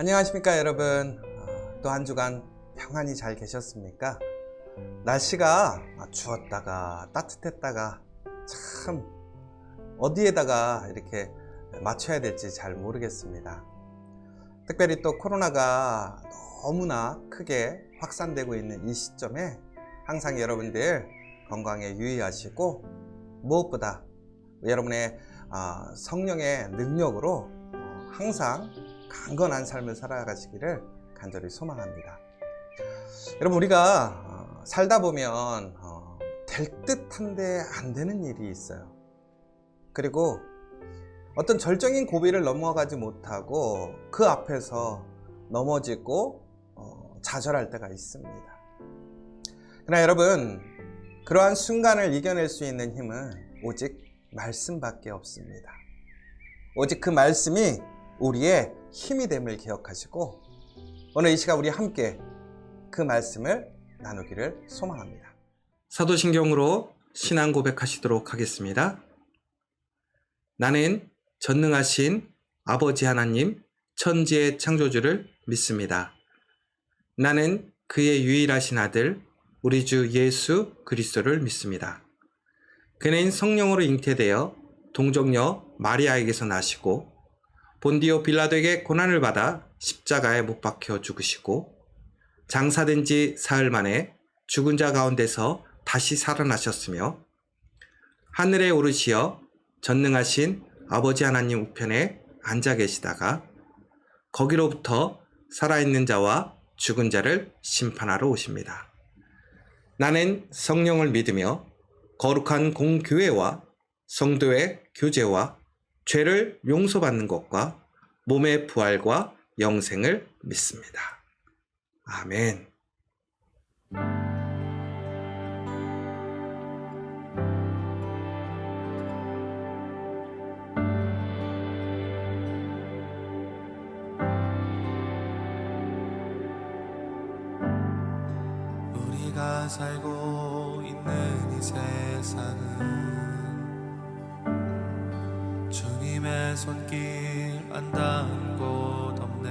안녕하십니까 여러분. 또 한 주간 평안히 잘 계셨습니까? 날씨가 추웠다가 따뜻했다가 참 어디에다가 이렇게 맞춰야 될지 잘 모르겠습니다. 특별히 또 코로나가 너무나 크게 확산되고 있는 이 시점에 항상 여러분들 건강에 유의하시고 무엇보다 여러분의 성령의 능력으로 항상 강건한 삶을 살아가시기를 간절히 소망합니다. 여러분, 우리가 살다 보면 될 듯한데 안 되는 일이 있어요. 그리고 어떤 절정인 고비를 넘어가지 못하고 그 앞에서 넘어지고 좌절할 때가 있습니다. 그러나 여러분, 그러한 순간을 이겨낼 수 있는 힘은 오직 말씀밖에 없습니다. 오직 그 말씀이 우리의 힘이 됨을 기억하시고 오늘 이 시간 우리 함께 그 말씀을 나누기를 소망합니다. 사도신경으로 신앙 고백하시도록 하겠습니다. 나는 전능하신 아버지 하나님 천지의 창조주를 믿습니다. 나는 그의 유일하신 아들 우리 주 예수 그리스도를 믿습니다. 그는 성령으로 잉태되어 동정녀 마리아에게서 나시고 본디오 빌라도에게 고난을 받아 십자가에 못 박혀 죽으시고 장사된 지 사흘 만에 죽은 자 가운데서 다시 살아나셨으며 하늘에 오르시어 전능하신 아버지 하나님 우편에 앉아 계시다가 거기로부터 살아있는 자와 죽은 자를 심판하러 오십니다. 나는 성령을 믿으며 거룩한 공교회와 성도의 교제와 죄를 용서받는 것과 몸의 부활과 영생을 믿습니다. 아멘. 우리가 살고 있는 이 세상은 주님의 손길 안 닿은 곳 없네.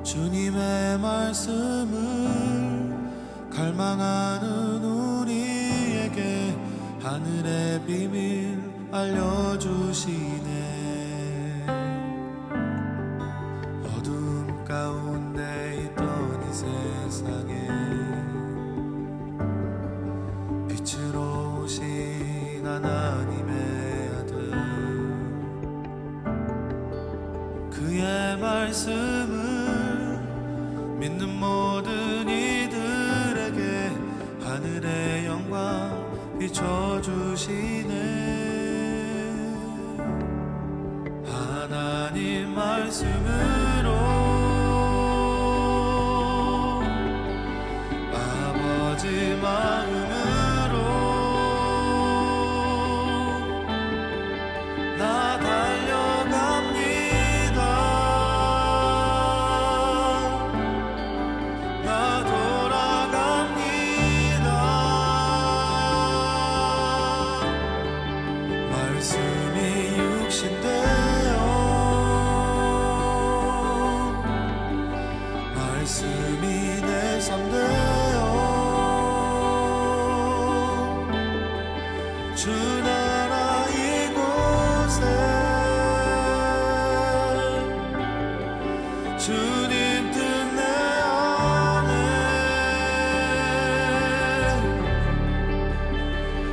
주님의 말씀을 갈망하는 우리에게 하늘의 비밀 알려주시네. 어둠 가운데 있던 이 세상에 빛으로 오신 하나님의 아들, 그의 말씀을 믿는 모든 이들에게 하늘의 영광 비춰주시네. 하나님 말씀으로 아버지 마음으로 나 달려갑니다. 나 돌아갑니다. 말씀이 육신 되어 말씀이 내 삶 되어 주 나라 이곳에 주님 뜻 내 안에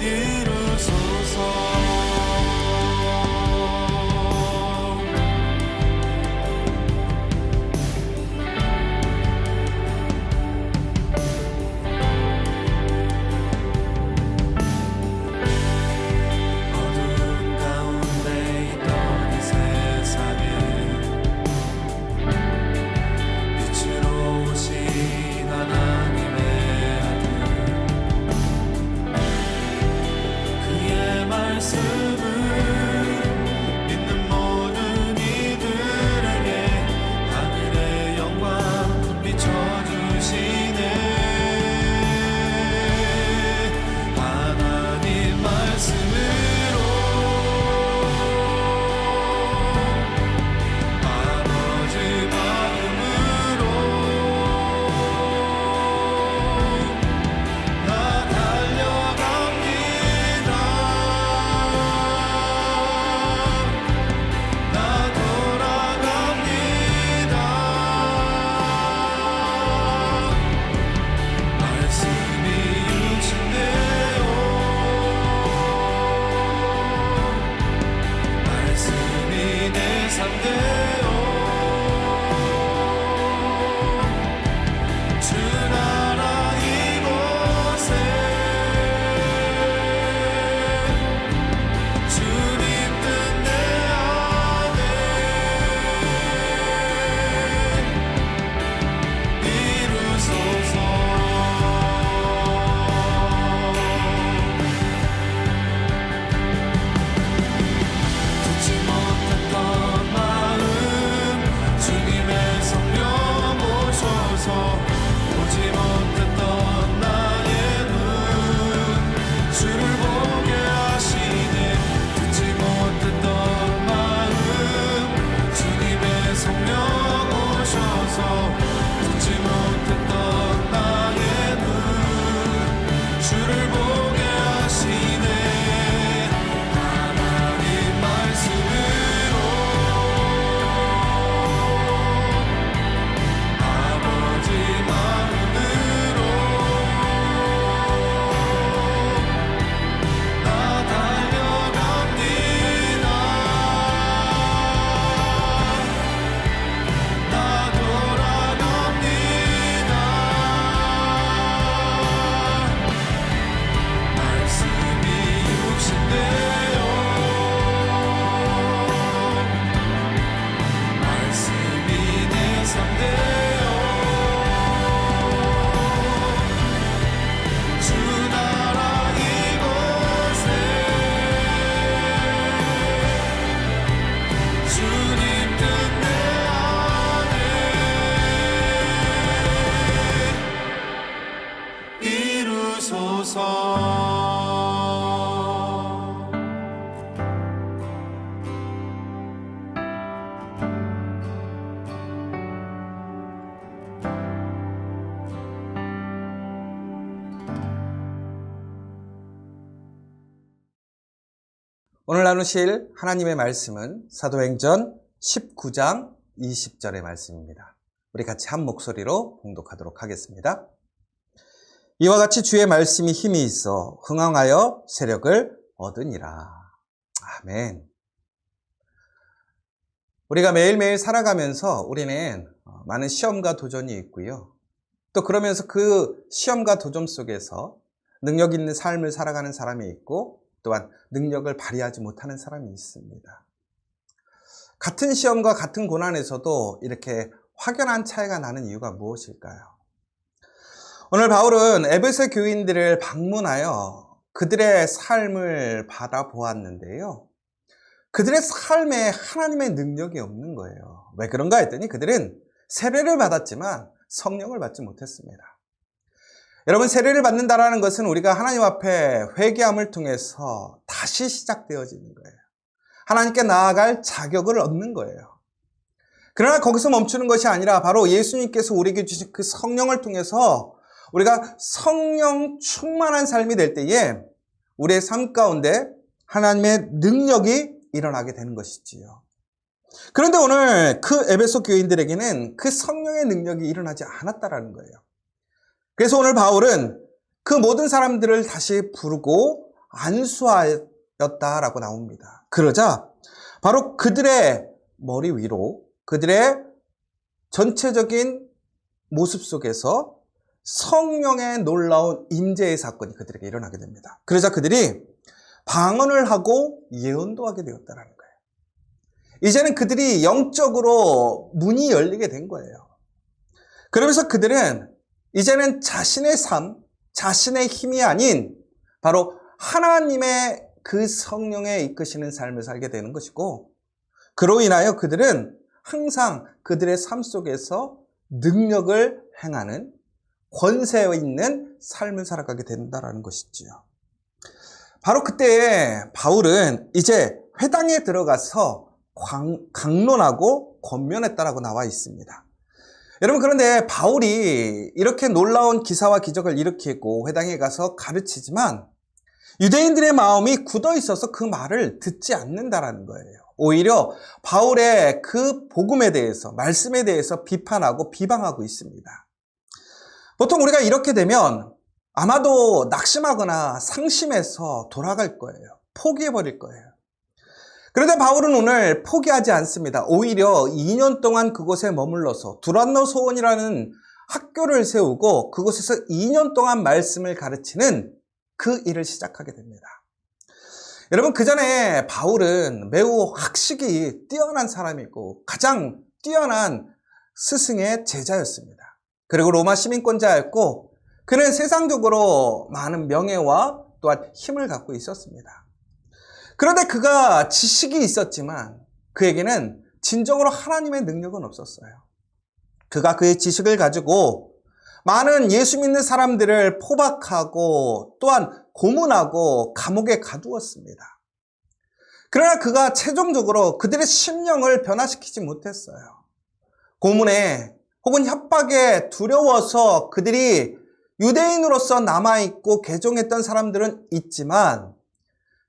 이루소서. 주소서. 오늘 나누실 하나님의 말씀은 사도행전 19장 20절의 말씀입니다. 우리 같이 한 목소리로 봉독하도록 하겠습니다. 이와 같이 주의 말씀이 힘이 있어 흥황하여 세력을 얻으니라. 아멘. 우리가 매일매일 살아가면서 우리는 많은 시험과 도전이 있고요. 또 그러면서 그 시험과 도전 속에서 능력 있는 삶을 살아가는 사람이 있고 또한 능력을 발휘하지 못하는 사람이 있습니다. 같은 시험과 같은 고난에서도 이렇게 확연한 차이가 나는 이유가 무엇일까요? 오늘 바울은 에베소 교인들을 방문하여 그들의 삶을 받아보았는데요. 그들의 삶에 하나님의 능력이 없는 거예요. 왜 그런가 했더니 그들은 세례를 받았지만 성령을 받지 못했습니다. 여러분, 세례를 받는다라는 것은 우리가 하나님 앞에 회개함을 통해서 다시 시작되어지는 거예요. 하나님께 나아갈 자격을 얻는 거예요. 그러나 거기서 멈추는 것이 아니라 바로 예수님께서 우리에게 주신 그 성령을 통해서 우리가 성령 충만한 삶이 될 때에 우리의 삶 가운데 하나님의 능력이 일어나게 되는 것이지요. 그런데 오늘 그 에베소 교인들에게는 그 성령의 능력이 일어나지 않았다라는 거예요. 그래서 오늘 바울은 그 모든 사람들을 다시 부르고 안수하였다라고 나옵니다. 그러자 바로 그들의 머리 위로 그들의 전체적인 모습 속에서 성령의 놀라운 임재의 사건이 그들에게 일어나게 됩니다. 그러자 그들이 방언을 하고 예언도 하게 되었다는 거예요. 이제는 그들이 영적으로 문이 열리게 된 거예요. 그러면서 그들은 이제는 자신의 삶, 자신의 힘이 아닌 바로 하나님의 그 성령에 이끄시는 삶을 살게 되는 것이고, 그로 인하여 그들은 항상 그들의 삶 속에서 능력을 행하는 권세 있는 삶을 살아가게 된다는 것이지요. 바로 그때 바울은 이제 회당에 들어가서 강론하고 권면했다라고 나와 있습니다. 여러분, 그런데 바울이 이렇게 놀라운 기사와 기적을 일으키고 회당에 가서 가르치지만 유대인들의 마음이 굳어 있어서 그 말을 듣지 않는다라는 거예요. 오히려 바울의 그 복음에 대해서, 말씀에 대해서 비판하고 비방하고 있습니다. 보통 우리가 이렇게 되면 아마도 낙심하거나 상심해서 돌아갈 거예요. 포기해버릴 거예요. 그런데 바울은 오늘 포기하지 않습니다. 오히려 2년 동안 그곳에 머물러서 두란노 소원이라는 학교를 세우고 그곳에서 2년 동안 말씀을 가르치는 그 일을 시작하게 됩니다. 여러분, 그 전에 바울은 매우 학식이 뛰어난 사람이고 가장 뛰어난 스승의 제자였습니다. 그리고 로마 시민권자였고 그는 세상적으로 많은 명예와 또한 힘을 갖고 있었습니다. 그런데 그가 지식이 있었지만 그에게는 진정으로 하나님의 능력은 없었어요. 그가 그의 지식을 가지고 많은 예수 믿는 사람들을 포박하고 또한 고문하고 감옥에 가두었습니다. 그러나 그가 최종적으로 그들의 심령을 변화시키지 못했어요. 고문에 혹은 협박에 두려워서 그들이 유대인으로서 남아있고 개종했던 사람들은 있지만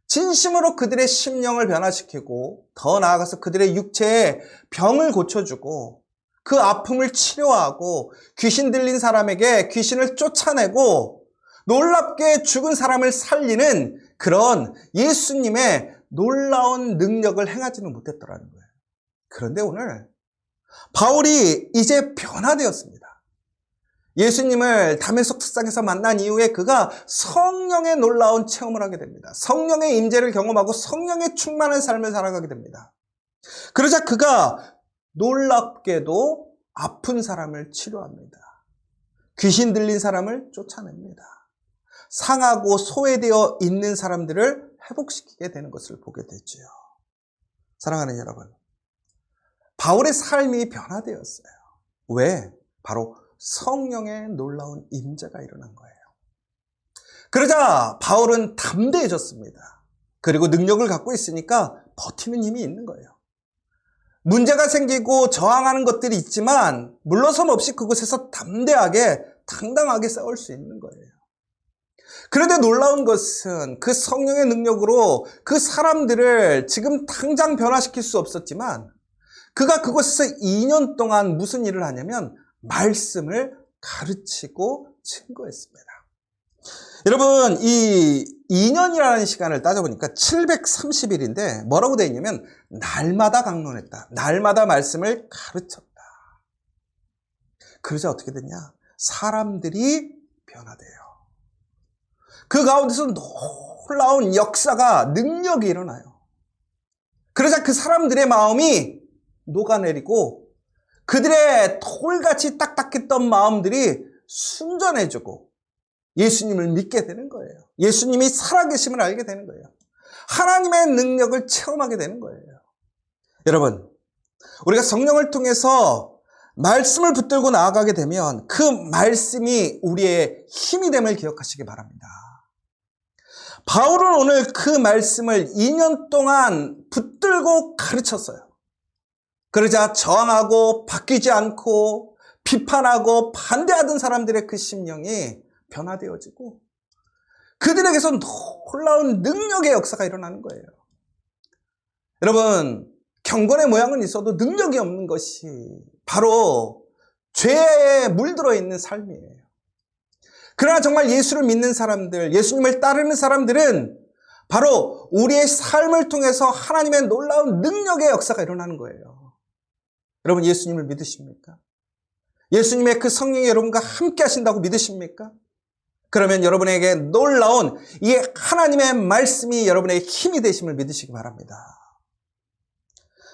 진심으로 그들의 심령을 변화시키고 더 나아가서 그들의 육체의 병을 고쳐주고 그 아픔을 치료하고 귀신 들린 사람에게 귀신을 쫓아내고 놀랍게 죽은 사람을 살리는 그런 예수님의 놀라운 능력을 행하지는 못했더라는 거예요. 그런데 오늘 바울이 이제 변화되었습니다. 예수님을 다메섹 특상에서 만난 이후에 그가 성령의 놀라운 체험을 하게 됩니다. 성령의 임재를 경험하고 성령의 충만한 삶을 살아가게 됩니다. 그러자 그가 놀랍게도 아픈 사람을 치료합니다. 귀신 들린 사람을 쫓아냅니다. 상하고 소외되어 있는 사람들을 회복시키게 되는 것을 보게 되죠. 사랑하는 여러분, 바울의 삶이 변화되었어요. 왜? 바로 성령의 놀라운 임재가 일어난 거예요. 그러자 바울은 담대해졌습니다. 그리고 능력을 갖고 있으니까 버티는 힘이 있는 거예요. 문제가 생기고 저항하는 것들이 있지만 물러섬 없이 그곳에서 담대하게 당당하게 싸울 수 있는 거예요. 그런데 놀라운 것은 그 성령의 능력으로 그 사람들을 지금 당장 변화시킬 수 없었지만 그가 그곳에서 2년 동안 무슨 일을 하냐면 말씀을 가르치고 증거했습니다. 여러분, 이 2년이라는 시간을 따져보니까 730일인데 뭐라고 되어 있냐면 날마다 강론했다. 날마다 말씀을 가르쳤다. 그러자 어떻게 됐냐? 사람들이 변화돼요. 그 가운데서 놀라운 역사가, 능력이 일어나요. 그러자 그 사람들의 마음이 녹아내리고 그들의 돌같이 딱딱했던 마음들이 순전해지고 예수님을 믿게 되는 거예요. 예수님이 살아계심을 알게 되는 거예요. 하나님의 능력을 체험하게 되는 거예요. 여러분, 우리가 성령을 통해서 말씀을 붙들고 나아가게 되면 그 말씀이 우리의 힘이 됨을 기억하시기 바랍니다. 바울은 오늘 그 말씀을 2년 동안 붙들고 가르쳤어요. 그러자 저항하고 바뀌지 않고 비판하고 반대하던 사람들의 그 심령이 변화되어지고 그들에게서 놀라운 능력의 역사가 일어나는 거예요. 여러분, 경건의 모양은 있어도 능력이 없는 것이 바로 죄에 물들어 있는 삶이에요. 그러나 정말 예수를 믿는 사람들, 예수님을 따르는 사람들은 바로 우리의 삶을 통해서 하나님의 놀라운 능력의 역사가 일어나는 거예요. 여러분, 예수님을 믿으십니까? 예수님의 그 성령이 여러분과 함께 하신다고 믿으십니까? 그러면 여러분에게 놀라운 이 하나님의 말씀이 여러분의 힘이 되심을 믿으시기 바랍니다.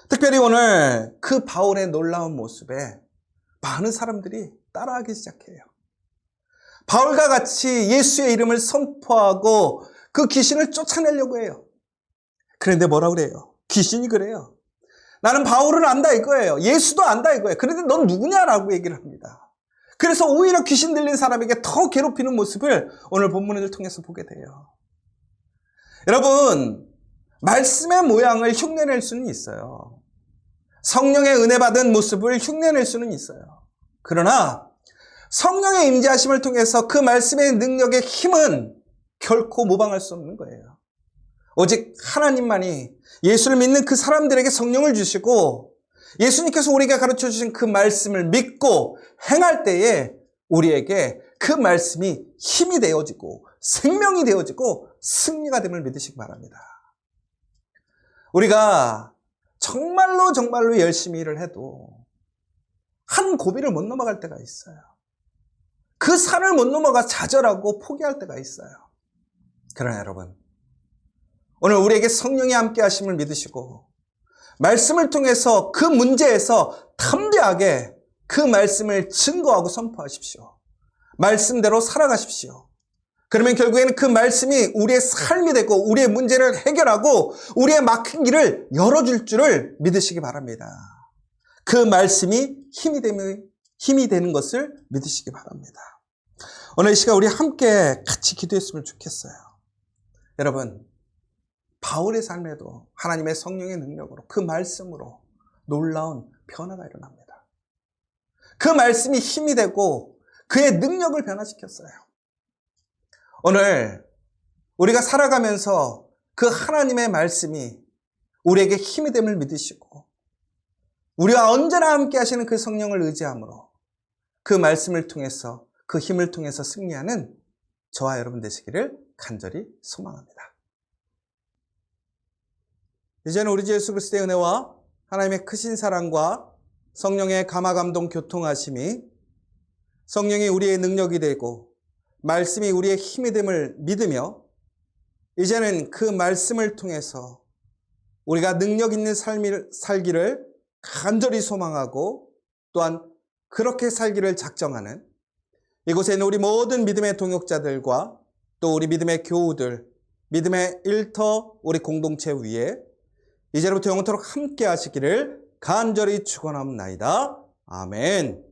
특별히 오늘 그 바울의 놀라운 모습에 많은 사람들이 따라하기 시작해요. 바울과 같이 예수의 이름을 선포하고 그 귀신을 쫓아내려고 해요. 그런데 뭐라고 그래요? 귀신이 그래요. 나는 바울을 안다 이거예요. 예수도 안다 이거예요. 그런데 넌 누구냐라고 얘기를 합니다. 그래서 오히려 귀신 들린 사람에게 더 괴롭히는 모습을 오늘 본문을 통해서 보게 돼요. 여러분, 말씀의 모양을 흉내낼 수는 있어요. 성령의 은혜 받은 모습을 흉내낼 수는 있어요. 그러나 성령의 임재하심을 통해서 그 말씀의 능력의 힘은 결코 모방할 수 없는 거예요. 오직 하나님만이 예수를 믿는 그 사람들에게 성령을 주시고 예수님께서 우리에게 가르쳐 주신 그 말씀을 믿고 행할 때에 우리에게 그 말씀이 힘이 되어지고 생명이 되어지고 승리가 됨을 믿으시기 바랍니다. 우리가 정말로 열심히 일을 해도 한 고비를 못 넘어갈 때가 있어요. 그 산을 못 넘어가 좌절하고 포기할 때가 있어요. 그러나 여러분, 오늘 우리에게 성령이 함께 하심을 믿으시고 말씀을 통해서 그 문제에서 담대하게 그 말씀을 증거하고 선포하십시오. 말씀대로 살아가십시오. 그러면 결국에는 그 말씀이 우리의 삶이 되고 우리의 문제를 해결하고 우리의 막힌 길을 열어줄 줄을 믿으시기 바랍니다. 그 말씀이 힘이 되는 것을 믿으시기 바랍니다. 오늘 이 시간 우리 함께 같이 기도했으면 좋겠어요. 여러분, 바울의 삶에도 하나님의 성령의 능력으로 그 말씀으로 놀라운 변화가 일어납니다. 그 말씀이 힘이 되고 그의 능력을 변화시켰어요. 오늘 우리가 살아가면서 그 하나님의 말씀이 우리에게 힘이 됨을 믿으시고 우리와 언제나 함께 하시는 그 성령을 의지함으로 그 말씀을 통해서 그 힘을 통해서 승리하는 저와 여러분 되시기를 간절히 소망합니다. 이제는 우리 주 예수 그리스도의 은혜와 하나님의 크신 사랑과 성령의 감화감동 교통하심이 성령이 우리의 능력이 되고 말씀이 우리의 힘이 됨을 믿으며 이제는 그 말씀을 통해서 우리가 능력 있는 삶을 살기를 간절히 소망하고 또한 그렇게 살기를 작정하는 이곳에 있는 우리 모든 믿음의 동역자들과 또 우리 믿음의 교우들, 믿음의 일터 우리 공동체 위에 이제부터 영원토록 함께 하시기를 간절히 축원합니다. 아멘.